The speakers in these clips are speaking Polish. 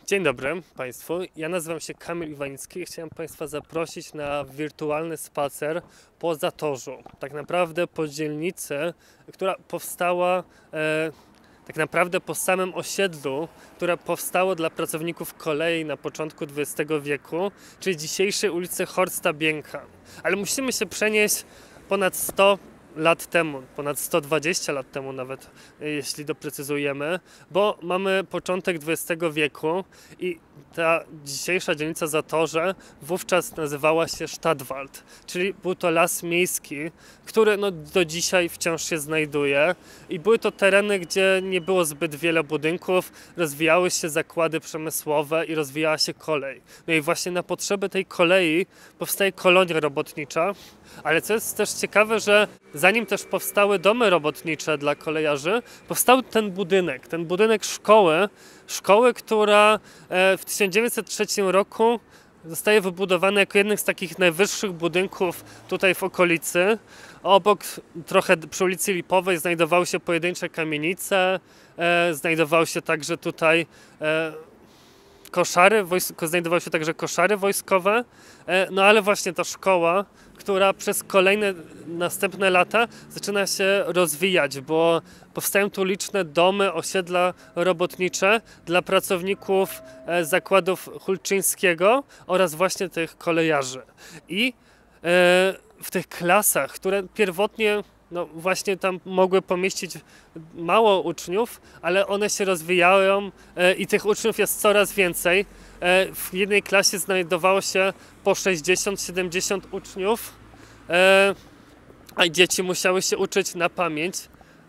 Dzień dobry Państwu, ja nazywam się Kamil Iwanicki i chciałem Państwa zaprosić na wirtualny spacer po Zatorzu. Tak naprawdę po dzielnicy, która powstała tak naprawdę po samym osiedlu, które powstało dla pracowników kolei na początku XX wieku, czyli dzisiejszej ulicy Horsta Bieńka. Ale musimy się przenieść ponad 100 lat temu, ponad 120 lat temu nawet, jeśli doprecyzujemy, bo mamy początek XX wieku i ta dzisiejsza dzielnica Zatorze wówczas nazywała się Stadtwald, czyli był to las miejski, który do dzisiaj wciąż się znajduje i były to tereny, gdzie nie było zbyt wiele budynków, rozwijały się zakłady przemysłowe i rozwijała się kolej. No i właśnie na potrzeby tej kolei powstaje kolonia robotnicza, ale co jest też ciekawe, że zanim też powstały domy robotnicze dla kolejarzy, powstał ten budynek szkoły, która w 1903 roku zostaje wybudowana jako jeden z takich najwyższych budynków tutaj w okolicy. Obok, trochę przy ulicy Lipowej, znajdowały się pojedyncze kamienice, znajdowały się także tutaj znajdowały się także koszary wojskowe, no ale właśnie ta szkoła, która przez kolejne następne lata zaczyna się rozwijać, bo powstają tu liczne domy, osiedla robotnicze dla pracowników zakładów Hulczyńskiego oraz właśnie tych kolejarzy. I w tych klasach, które pierwotnie właśnie tam mogły pomieścić mało uczniów, ale one się rozwijają i tych uczniów jest coraz więcej. W jednej klasie znajdowało się po 60-70 uczniów, a dzieci musiały się uczyć na pamięć.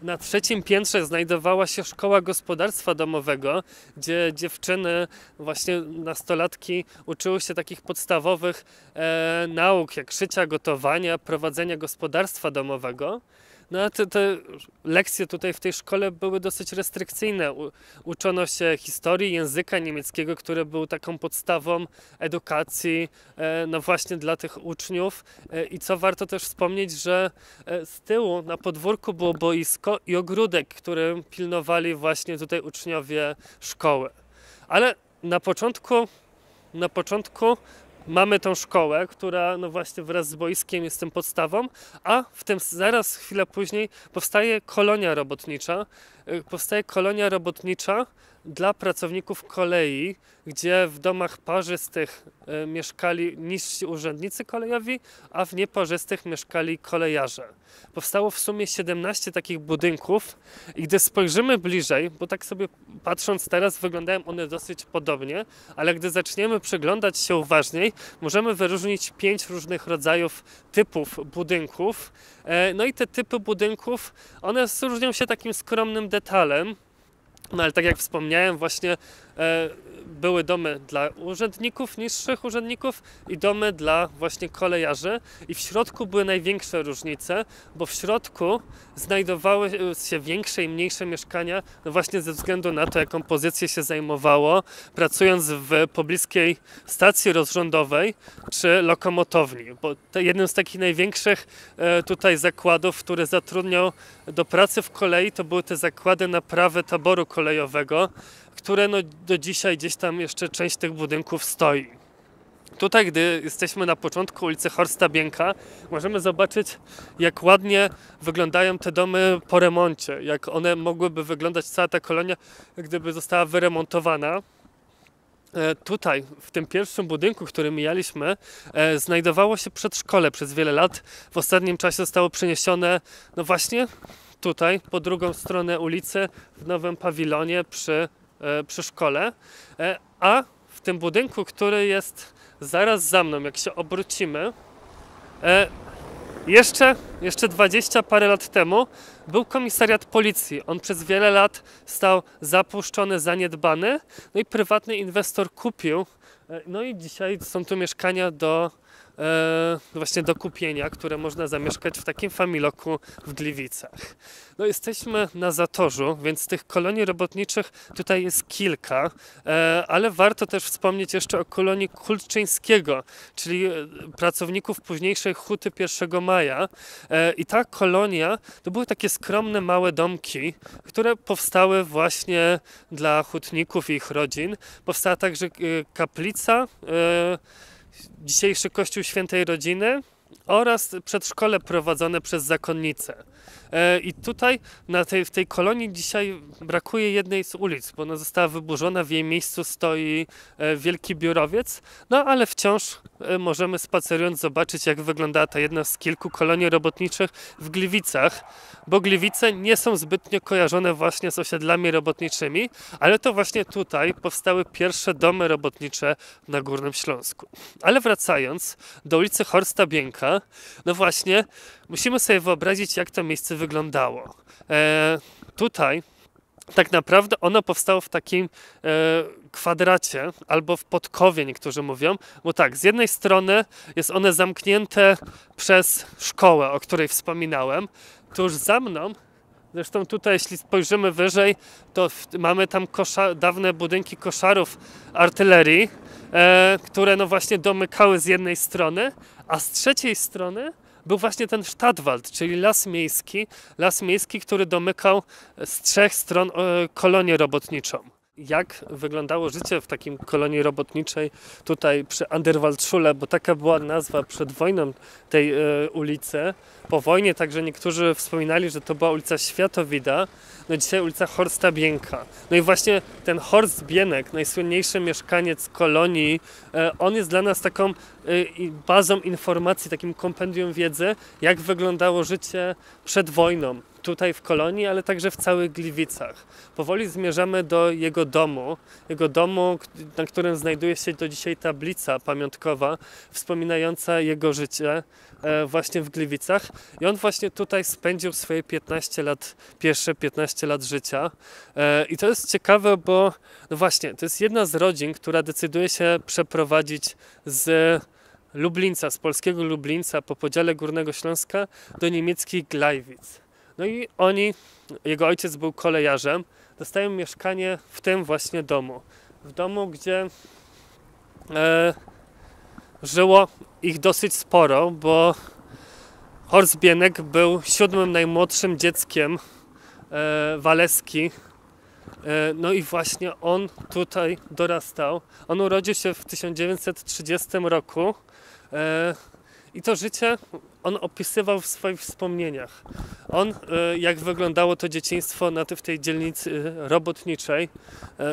Na trzecim piętrze znajdowała się szkoła gospodarstwa domowego, gdzie dziewczyny, właśnie nastolatki, uczyły się takich podstawowych nauk, jak szycia, gotowania, prowadzenia gospodarstwa domowego. No a te lekcje tutaj w tej szkole były dosyć restrykcyjne. Uczono się historii, języka niemieckiego, który był taką podstawą edukacji, no właśnie dla tych uczniów. I co warto też wspomnieć, że z tyłu na podwórku było boisko i ogródek, który pilnowali właśnie tutaj uczniowie szkoły. Ale na początku mamy tą szkołę, która właśnie wraz z boiskiem jest tym podstawą, a w tym zaraz chwilę później powstaje kolonia robotnicza. Powstaje kolonia robotnicza dla pracowników kolei, gdzie w domach parzystych mieszkali niżsi urzędnicy kolejowi, a w nieparzystych mieszkali kolejarze. Powstało w sumie 17 takich budynków i gdy spojrzymy bliżej, bo tak sobie patrząc teraz wyglądają one dosyć podobnie, ale gdy zaczniemy przyglądać się uważniej, możemy wyróżnić 5 różnych rodzajów typów budynków. No i te typy budynków, one różnią się takim skromnym detalem. No ale tak jak wspomniałem, właśnie były domy dla urzędników, niższych urzędników i domy dla właśnie kolejarzy i w środku były największe różnice, bo w środku znajdowały się większe i mniejsze mieszkania, no właśnie ze względu na to, jaką pozycję się zajmowało, pracując w pobliskiej stacji rozrządowej czy lokomotowni, bo jednym z takich największych tutaj zakładów, które zatrudniał do pracy w kolei, to były te zakłady naprawy taboru kolejowego, które do dzisiaj gdzieś tam jeszcze część tych budynków stoi. Tutaj, gdy jesteśmy na początku ulicy Horsta Bieńka, możemy zobaczyć, jak ładnie wyglądają te domy po remoncie, jak one mogłyby wyglądać, cała ta kolonia, gdyby została wyremontowana. Tutaj, w tym pierwszym budynku, który mijaliśmy, znajdowało się przedszkole przez wiele lat. W ostatnim czasie zostało przeniesione, no właśnie tutaj, po drugą stronę ulicy, w nowym pawilonie przy szkole. A w tym budynku, który jest zaraz za mną, jak się obrócimy, jeszcze 20 parę lat temu był komisariat policji. On przez wiele lat stał zapuszczony, zaniedbany, no i prywatny inwestor kupił. No i dzisiaj są tu mieszkania właśnie do kupienia, które można zamieszkać w takim familoku w Gliwicach. No jesteśmy na Zatorzu, więc tych kolonii robotniczych tutaj jest kilka, ale warto też wspomnieć jeszcze o kolonii Kulczyńskiego, czyli pracowników późniejszej Huty 1 Maja. I ta kolonia to były takie skromne, małe domki, które powstały właśnie dla hutników i ich rodzin. Powstała także kaplica, dzisiejszy Kościół Świętej Rodziny oraz przedszkole prowadzone przez zakonnice. I tutaj w tej kolonii dzisiaj brakuje jednej z ulic, bo ona została wyburzona, w jej miejscu stoi wielki biurowiec, no ale wciąż możemy spacerując zobaczyć, jak wyglądała ta jedna z kilku kolonii robotniczych w Gliwicach, bo Gliwice nie są zbytnio kojarzone właśnie z osiedlami robotniczymi, ale to właśnie tutaj powstały pierwsze domy robotnicze na Górnym Śląsku. Ale wracając do ulicy Horsta Bieńka, no właśnie musimy sobie wyobrazić, jak to miejsce wyglądało. Tutaj tak naprawdę ono powstało w takim kwadracie albo w podkowie, niektórzy mówią, bo tak, z jednej strony jest one zamknięte przez szkołę, o której wspominałem. Tuż za mną, zresztą tutaj, jeśli spojrzymy wyżej, to mamy tam dawne budynki koszarów artylerii, które no właśnie domykały z jednej strony, a z trzeciej strony był właśnie ten Stadtwald, czyli las miejski, który domykał z trzech stron kolonię robotniczą. Jak wyglądało życie w takim kolonii robotniczej tutaj przy Anderwaldschule, bo taka była nazwa przed wojną tej ulicy. Po wojnie także niektórzy wspominali, że to była ulica Światowida, no dzisiaj ulica Horsta Bieńka. No i właśnie ten Horst Bienek, najsłynniejszy mieszkaniec kolonii, on jest dla nas taką bazą informacji, takim kompendium wiedzy, jak wyglądało życie przed wojną. Tutaj w kolonii, ale także w całych Gliwicach. Powoli zmierzamy do jego domu, na którym znajduje się do dzisiaj tablica pamiątkowa wspominająca jego życie właśnie w Gliwicach. I on właśnie tutaj spędził swoje 15 lat, pierwsze 15 lat życia. I to jest ciekawe, bo no właśnie, to jest jedna z rodzin, która decyduje się przeprowadzić z Lublińca, z polskiego Lublińca po podziale Górnego Śląska do niemieckich Gleiwitz. No i jego ojciec był kolejarzem, dostają mieszkanie w tym właśnie domu. W domu, gdzie żyło ich dosyć sporo, bo Horst Bienek był 7. najmłodszym dzieckiem Waleski. No i właśnie on tutaj dorastał. On urodził się w 1930 roku. I to życie on opisywał w swoich wspomnieniach. Jak wyglądało to dzieciństwo w tej dzielnicy robotniczej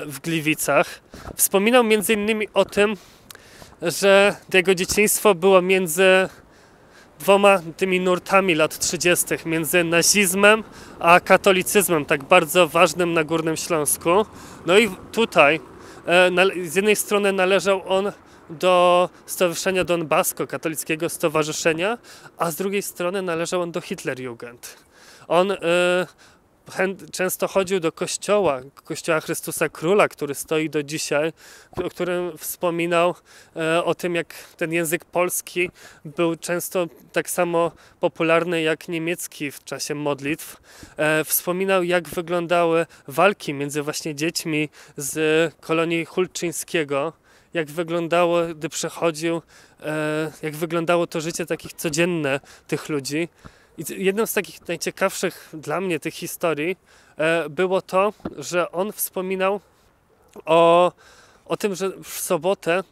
w Gliwicach. Wspominał m.in. o tym, że jego dzieciństwo było między dwoma tymi nurtami lat 30., między nazizmem a katolicyzmem, tak bardzo ważnym na Górnym Śląsku. No i tutaj z jednej strony należał on do Stowarzyszenia Don Bosco, katolickiego stowarzyszenia, a z drugiej strony należał on do Hitlerjugend. On często chodził do kościoła Chrystusa Króla, który stoi do dzisiaj, o którym wspominał o tym, jak ten język polski był często tak samo popularny jak niemiecki w czasie modlitw. Wspominał, jak wyglądały walki między właśnie dziećmi z kolonii Hulczyńskiego, jak wyglądało, gdy przechodził, jak wyglądało to życie takich codzienne tych ludzi. I jedną z takich najciekawszych dla mnie tych historii było to, że on wspominał o tym, że w sobotę,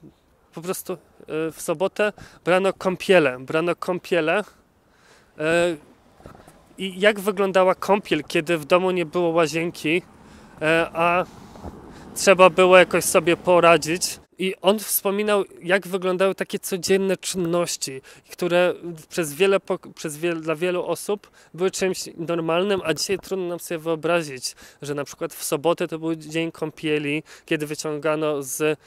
po prostu w sobotę brano kąpiele i jak wyglądała kąpiel, kiedy w domu nie było łazienki, a trzeba było jakoś sobie poradzić. I on wspominał, jak wyglądały takie codzienne czynności, które dla wielu osób były czymś normalnym, a dzisiaj trudno nam sobie wyobrazić, że na przykład w sobotę to był dzień kąpieli, kiedy wyciągano z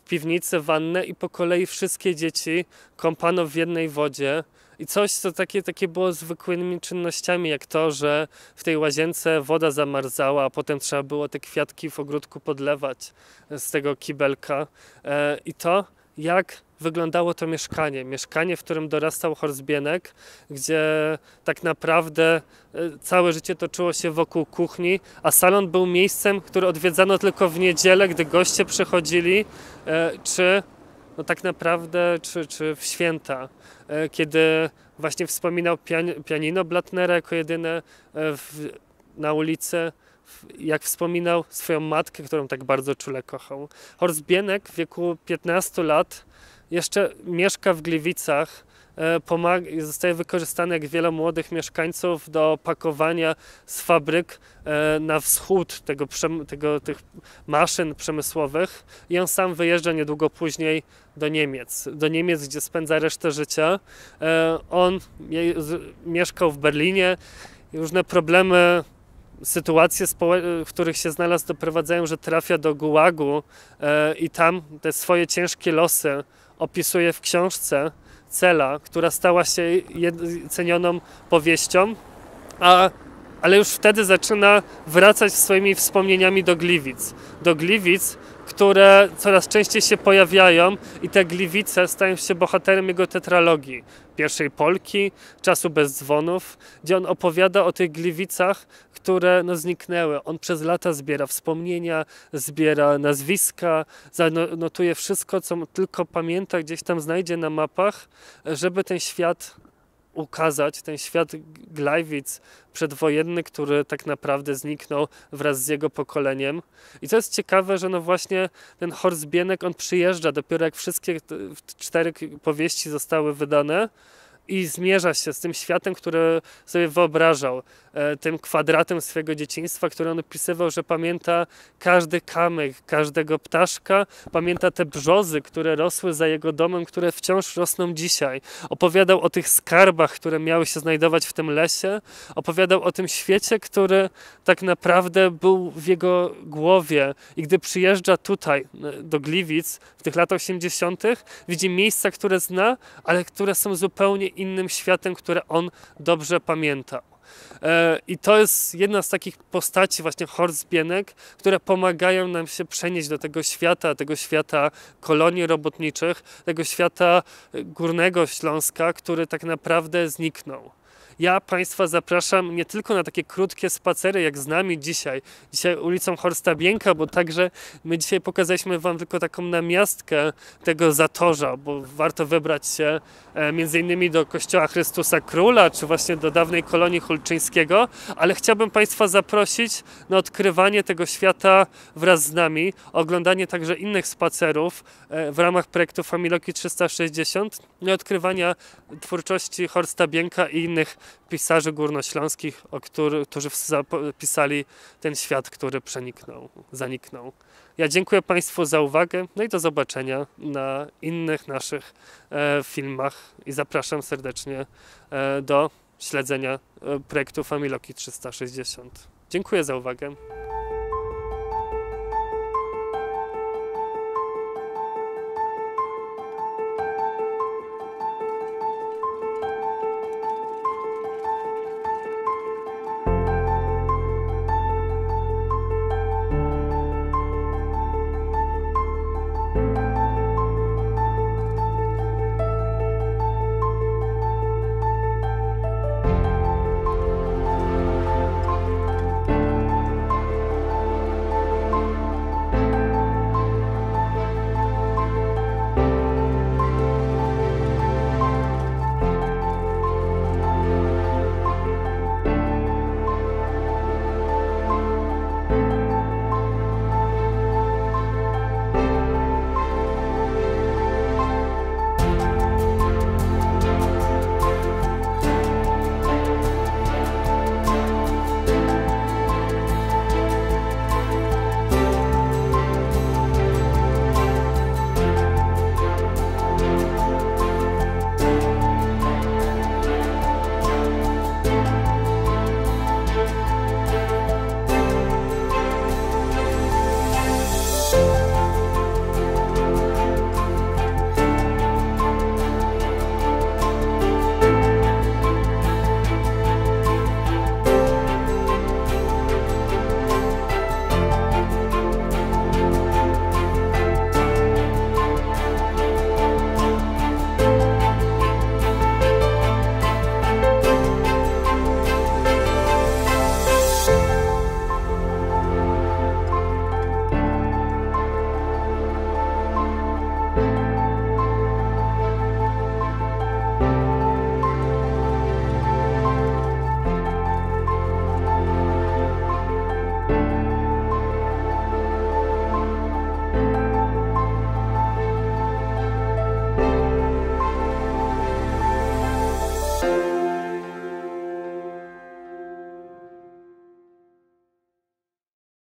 piwnicy wannę i po kolei wszystkie dzieci kąpano w jednej wodzie. I coś, co takie było zwykłymi czynnościami, jak to, że w tej łazience woda zamarzała, a potem trzeba było te kwiatki w ogródku podlewać z tego kibelka. I to, jak wyglądało to mieszkanie. Mieszkanie, w którym dorastał Horst Bienek, gdzie tak naprawdę całe życie toczyło się wokół kuchni, a salon był miejscem, które odwiedzano tylko w niedzielę, gdy goście przychodzili, czy no tak naprawdę, czy w święta, kiedy właśnie wspominał pianino Blattnera jako jedyne na ulicy, jak wspominał swoją matkę, którą tak bardzo czule kochał. Horst Bienek w wieku 15 lat jeszcze mieszka w Gliwicach, zostaje wykorzystany jak wiele młodych mieszkańców do pakowania z fabryk na wschód tych maszyn przemysłowych i on sam wyjeżdża niedługo później do Niemiec, gdzie spędza resztę życia. On mieszkał w Berlinie i różne problemy, sytuacje, w których się znalazł, doprowadzają, że trafia do Gułagu i tam te swoje ciężkie losy opisuje w książce Cela, która stała się cenioną powieścią, ale już wtedy zaczyna wracać swoimi wspomnieniami do Gliwic, które coraz częściej się pojawiają i te Gliwice stają się bohaterem jego tetralogii. Pierwszej Polki, Czasu bez dzwonów, gdzie on opowiada o tych Gliwicach, które zniknęły. On przez lata zbiera wspomnienia, zbiera nazwiska, zanotuje wszystko, co tylko pamięta, gdzieś tam znajdzie na mapach, żeby ten świat ukazać, ten świat Gleiwitz przedwojenny, który tak naprawdę zniknął wraz z jego pokoleniem. I to jest ciekawe, że właśnie ten Horst Bienek, on przyjeżdża dopiero jak wszystkie 4 powieści zostały wydane i zmierza się z tym światem, który sobie wyobrażał, tym kwadratem swojego dzieciństwa, który on opisywał, że pamięta każdy kamyk, każdego ptaszka, pamięta te brzozy, które rosły za jego domem, które wciąż rosną dzisiaj. Opowiadał o tych skarbach, które miały się znajdować w tym lesie, opowiadał o tym świecie, który tak naprawdę był w jego głowie i gdy przyjeżdża tutaj do Gliwic w tych latach 80., widzi miejsca, które zna, ale które są zupełnie innym światem, które on dobrze pamiętał. I to jest jedna z takich postaci, właśnie Horst Bienek, które pomagają nam się przenieść do tego świata kolonii robotniczych, tego świata Górnego Śląska, który tak naprawdę zniknął. Ja Państwa zapraszam nie tylko na takie krótkie spacery, jak z nami dzisiaj ulicą Horsta Bienka, bo także my dzisiaj pokazaliśmy Wam tylko taką namiastkę tego zatorza, bo warto wybrać się między innymi do Kościoła Chrystusa Króla, czy właśnie do dawnej kolonii Hulczyńskiego, ale chciałbym Państwa zaprosić na odkrywanie tego świata wraz z nami, oglądanie także innych spacerów w ramach projektu Familoki 360 i odkrywania twórczości Horsta Bienka i innych pisarzy górnośląskich, którzy zapisali ten świat, który zaniknął. Ja dziękuję Państwu za uwagę, no i do zobaczenia na innych naszych filmach i zapraszam serdecznie do śledzenia projektu Familoki 360. Dziękuję za uwagę.